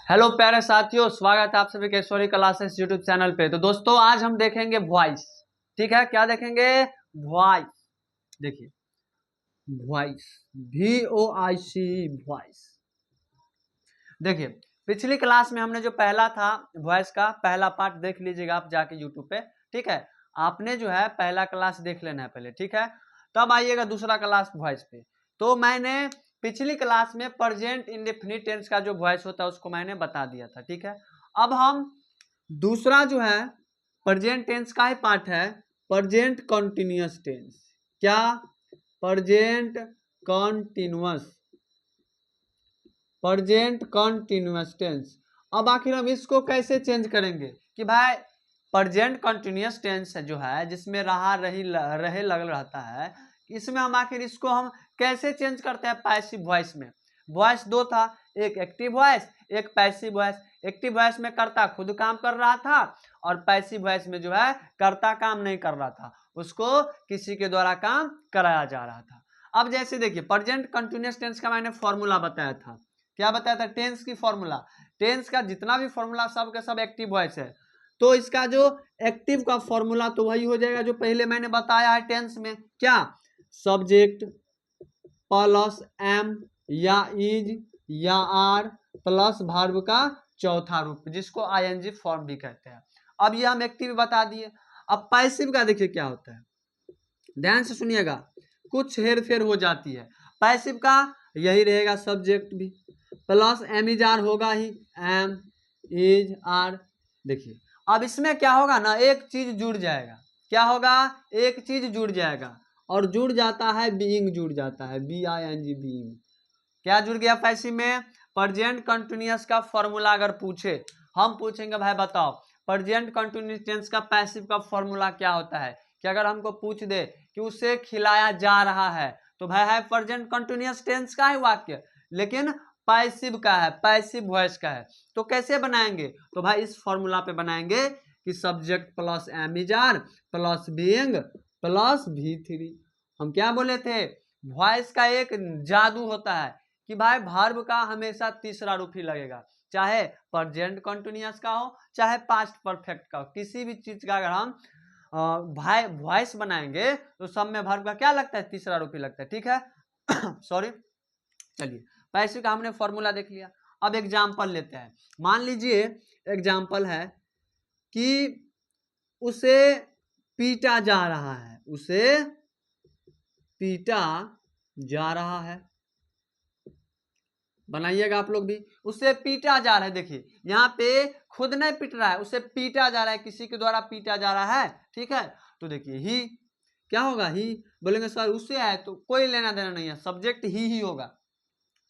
Hello प्यारे साथियों, स्वागत है आप सभी के ऐश्वर्य क्लासेस यूट्यूब चैनल पे। तो दोस्तों आज हम देखेंगे वॉइस। ठीक है, क्या देखेंगे? वॉइस। देखिए वॉइस, VOIC, वॉइस। देखिए पिछली क्लास में हमने जो पहला था वॉइस का पहला पार्ट देख लीजिएगा आप जाके यूट्यूब पे। ठीक है, आपने जो है पहला क्लास देख लेना है पहले। ठीक है, तब आइएगा दूसरा क्लास वॉइस पे। तो मैंने पिछली क्लास में प्रेजेंट इंडेफिनिट टेंस का जो वॉइस होता है उसको मैंने बता दिया था। ठीक है, अब हम दूसरा जो है प्रेजेंट टेंस का ही पार्ट है, प्रेजेंट कंटिन्यूअस टेंस। क्या? Present continuous, present continuous tense. अब आखिर हम इसको कैसे चेंज करेंगे कि भाई प्रेजेंट कंटिन्यूअस टेंस जो है जिसमें रहा रही रहे लग रहता है, इसमें हम आखिर इसको हम कैसे चेंज करते हैं पैसिव वॉइस में। वॉइस दो था, एक एक्टिव वॉइस, एक पैसिव वॉइस। एक्टिव वॉइस में कर्ता खुद काम कर रहा था और पैसिव वॉइस में जो है कर्ता काम नहीं कर रहा था, उसको किसी के द्वारा काम कराया जा रहा था। अब जैसे देखिए प्रेजेंट कंटिन्यूअस टेंस का मैंने फॉर्मूला बताया था। क्या बताया था? टेंस की फॉर्मूला। टेंस का जितना भी फॉर्मूला सब के सब एक्टिव वॉइस है, तो इसका जो एक्टिव का फॉर्मूला तो वही हो जाएगा जो पहले मैंने बताया है टेंस में। क्या? सब्जेक्ट प्लस एम या इज या आर प्लस वर्ब का चौथा रूप, जिसको आईएनजी फॉर्म भी कहते हैं। अब ये हम एक्टिव बता दिए। अब पैसिव का देखिए क्या होता है, ध्यान से सुनिएगा, कुछ हेर फेर हो जाती है। पैसिव का यही रहेगा, सब्जेक्ट भी प्लस एम इज आर होगा ही, एम इज आर। देखिए अब इसमें क्या होगा ना, एक चीज जुड़ जाएगा। क्या होगा? एक चीज जुड़ जाएगा, और जुड़ जाता है बीइंग, जुड़ जाता है BING, बीइंग। क्या जुड़ गया पैसिव में? प्रेजेंट कंटिन्यूअस का फॉर्मूला अगर पूछे, हम पूछेंगे भाई बताओ प्रेजेंट कंटिन्यूअस टेंस का पैसिव का फॉर्मूला क्या होता है, कि अगर हमको पूछ दे कि उसे खिलाया जा रहा है, तो भाई है प्रेजेंट कंटिन्यूअस टेंस का है वाक्य, लेकिन पैसिव का है, पैसिव वॉइस का है। तो कैसे बनाएंगे? तो भाई इस फॉर्मूला पे बनाएंगे कि subject plus am is are plus being plus V3। हम क्या बोले थे? वॉइस का एक जादू होता है कि भाई वर्ब का हमेशा तीसरा रूप ही लगेगा, चाहे प्रेजेंट कंटिन्यूअस का हो चाहे पास्ट परफेक्ट का हो। किसी भी चीज का अगर हम वॉइस बनाएंगे तो सब में वर्ब का क्या लगता है? तीसरा रूप ही लगता है। ठीक है सॉरी। चलिए पैसिव का हमने फॉर्मूला देख लिया। अब एग्जाम्पल लेते हैं। मान लीजिए एग्जाम्पल है कि उसे पीटा जा रहा है, उसे पीटा जा रहा है। बनाइएगा आप लोग भी, उसे पीटा जा रहा है। देखिए यहाँ पे खुद नहीं पीट रहा है, उसे पीटा जा रहा है, किसी के द्वारा पीटा जा रहा है। ठीक है, तो देखिए ही क्या होगा? ही। बोलेंगे सर उससे है तो कोई लेना देना नहीं है, सब्जेक्ट ही होगा,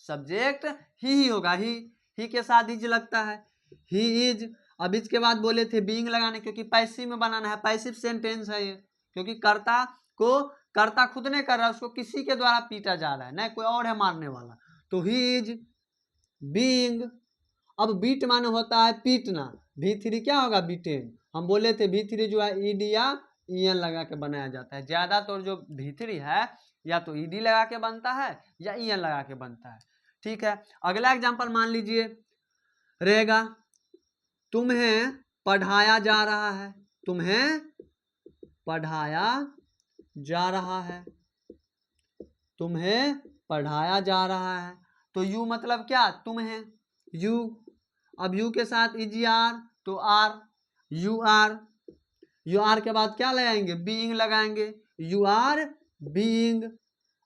सब्जेक्ट ही होगा। ही के साथ इज लगता है, ही इज। अब इसके बाद बोले थे बीइंग लगाने, क्योंकि पैसिव में बनाना है, पैसिव सेंटेंस है ये, क्योंकि कर्ता को कर्ता खुद नहीं कर रहा है, उसको किसी के द्वारा पीटा जा रहा है, नहीं कोई और है मारने वाला। तो ही इज बीइंग। अब बीट माने होता है पीटना, V3 क्या होगा? बीटेन। हम बोले थे V3 जो है ईडी या EN लगा के बनाया जाता है। ज्यादातर जो V3 है या तो ईडी लगा के बनता है या EN लगा के बनता है। ठीक है, अगला एग्जांपल मान लीजिए रहेगा, तुम्हें पढ़ाया जा रहा है, तुम्हें पढ़ाया जा रहा है, तुम्हें पढ़ाया जा रहा है। तो यू मतलब क्या? तुम्हें, यू। अब यू के साथ इज आर तो are, you are. You are के बाद क्या लगाएंगे? बीइंग लगाएंगे, यू आर बीइंग।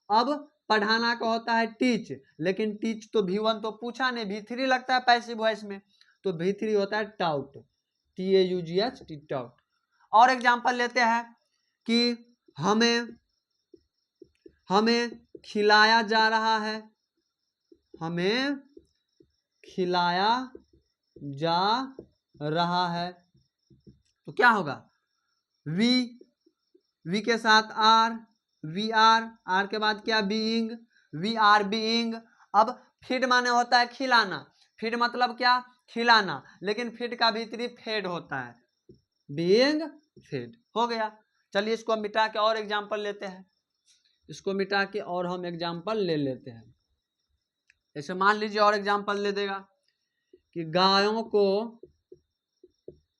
अब पढ़ाना का होता है टीच, लेकिन टीच तो V1 तो पूछा नहीं, V3 लगता है पैसिव वॉइस में, तो V3 होता है टाउट, TAUGH, टाउट। और एग्जांपल लेते हैं कि हमें खिलाया जा रहा है, हमें खिलाया जा रहा है। तो क्या होगा? वी के साथ आर, आर के बाद क्या? Being, being. अब फीड माने होता है खिलाना, फीड मतलब क्या? खिलाना, लेकिन फीड का भीतरी फेड होता है, बीइंग फेड हो गया। चलिए इसको मिटा के और एग्जांपल लेते हैं, इसको मिटा के और हम एग्जांपल ले लेते हैं। जैसे मान लीजिए और एग्जांपल ले देगा कि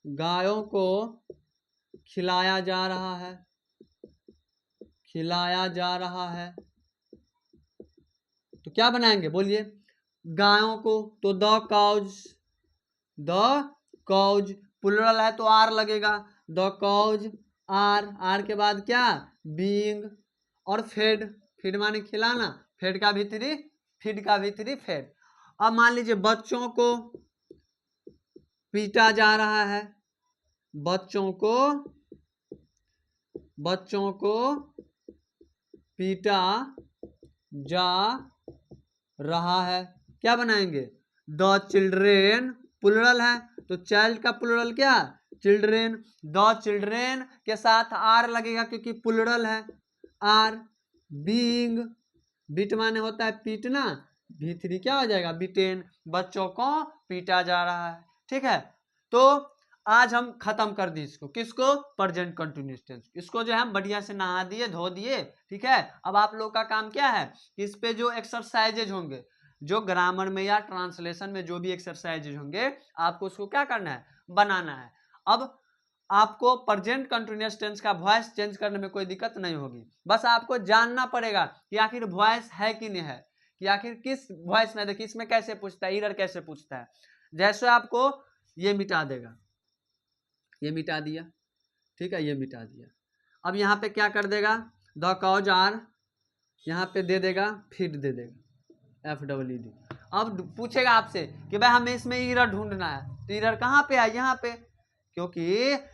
गायों को खिलाया जा रहा है, खिलाया जा रहा है। तो क्या बनाएंगे बोलिए, गायों को, तो द काउज प्लुरल है तो आर लगेगा, द काउज आर के बाद क्या, बीइंग, और फीड माने खिलाना, फीड का भीतरी फेड। अब मान लीजिए बच्चों को पीटा जा रहा है, बच्चों को पीटा जा रहा है, क्या बनाएंगे, द चिल्ड्रेन, प्लुरल है तो चाइल्ड का प्लुरल क्या, चिल्ड्रेन, द चिल्ड्रेन के साथ आर लगेगा क्योंकि प्लुरल है, आर बीइंग, बीट माने होता है पीटना, भी3 क्या हो जाएगा, बीटेन, बच्चों को पीटा जा रहा है। ठीक है, तो आज हम खत्म कर दी इसको, किसको, प्रेजेंट कंटिन्यूअस टेंस, इसको जो है हम बढ़िया से नहा दिए, धो दिए। ठीक है, अब आप लोग का काम क्या है, इस पे जो एक्सरसाइजेज होंगे, जो ग्रामर में या ट्रांसलेशन में जो भी एक्सरसाइजेज होंगे, आपको उसको क्या करना है, बनाना है। अब आपको प्रेजेंट कंटिन्यूअस टेंस का वॉइस चेंज करने में कोई दिक्कत नहीं होगी, बस आपको जानना पड़ेगा कि आखिर वॉइस है कि नहीं है, कि आखिर किस वॉइस में, देखिए इसमें कैसे पूछता है, एरर कैसे पूछता है। जैसे आपको ये मिटा देगा, ये मिटा दिया, ठीक है, ये मिटा दिया। अब यहाँ पे क्या कर देगा, द काउज आर, यहाँ पे दे देगा, फीड दे देगा, FEED। अब पूछेगा आपसे कि भाई हमें इसमें एरर ढूंढना है, तो एरर कहाँ पे है, यहाँ पे, क्योंकि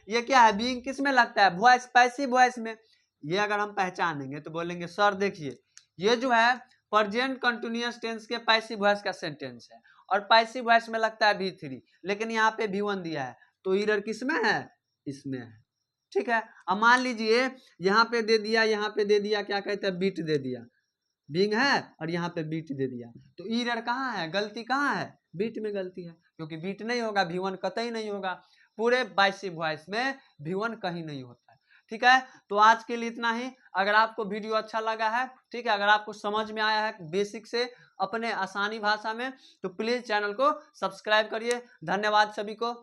ये क्या है, बीइंग किस में लगता है, वॉइस, पैसिव वॉइस में। ये अगर हम पहचानेंगे तो बोलेंगे सर देखिए ये जो है प्रेजेंट कंटिन्यूअस टेंस के पैसिव वॉइस का सेंटेंस है, और पैसिव वॉइस में लगता है V3, लेकिन यहाँ पे V1 दिया है, तो एरर किस में है, इसमें है। ठीक है, अब मान लीजिए यहाँ पे दे दिया, यहाँ पे दे दिया, क्या कहते हैं, बीट दे दिया, बीइंग है और यहाँ पे बीट दे दिया, तो एरर कहाँ है, गलती कहाँ है, बीट में गलती है, क्योंकि बीट नहीं होगा, V1 कतई नहीं होगा, पूरे पैसिव वॉइस में V1 कहीं नहीं होता है। ठीक है, तो आज के लिए इतना ही। अगर आपको वीडियो अच्छा लगा है, ठीक है, अगर आपको समझ में आया है बेसिक से अपने आसानी भाषा में, तो प्लीज चैनल को सब्सक्राइब करिए। धन्यवाद सभी को।